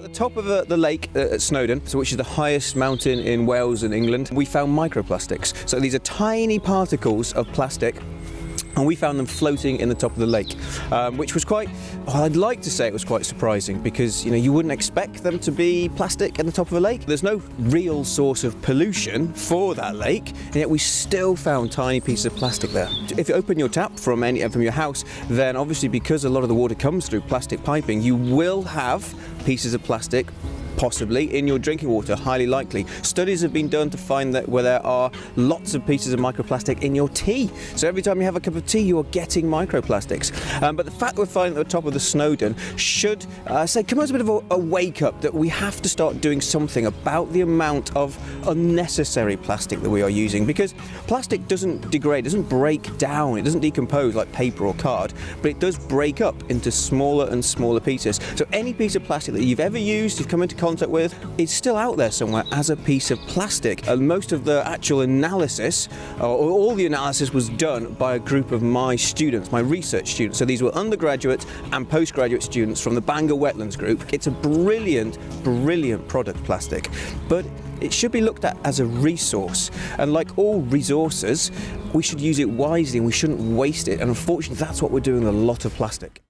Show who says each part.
Speaker 1: the top of the lake at Snowdon, which is the highest mountain in Wales and England, we found microplastics. So these are tiny particles of plastic, and we found them floating in the top of the lake, which was quite, well, I'd like to say it was quite surprising, because you wouldn't expect them to be plastic in the top of a lake. There's no real source of pollution for that lake, and yet we still found tiny pieces of plastic there. If you open your tap from your house, then obviously, because a lot of the water comes through plastic piping, you will have pieces of plastic possibly in your drinking water, highly likely. Studies have been done to find that where there are lots of pieces of microplastic in your tea. So every time you have a cup of tea, you are getting microplastics. But the fact we're finding at the top of the Snowdon should say come as a bit of a wake up, that we have to start doing something about the amount of unnecessary plastic that we are using, because plastic doesn't degrade, doesn't break down, it doesn't decompose like paper or card, but it does break up into smaller and smaller pieces. So any piece of plastic that you've ever used, you've come into contact with, it's still out there somewhere as a piece of plastic. And most of the actual analysis, or all the analysis, was done by a group of my students, my research students. So these were undergraduate and postgraduate students from the Bangor Wetlands group. It's a brilliant, brilliant product, plastic, but it should be looked at as a resource, and like all resources, we should use it wisely and we shouldn't waste it. And unfortunately, that's what we're doing with a lot of plastic.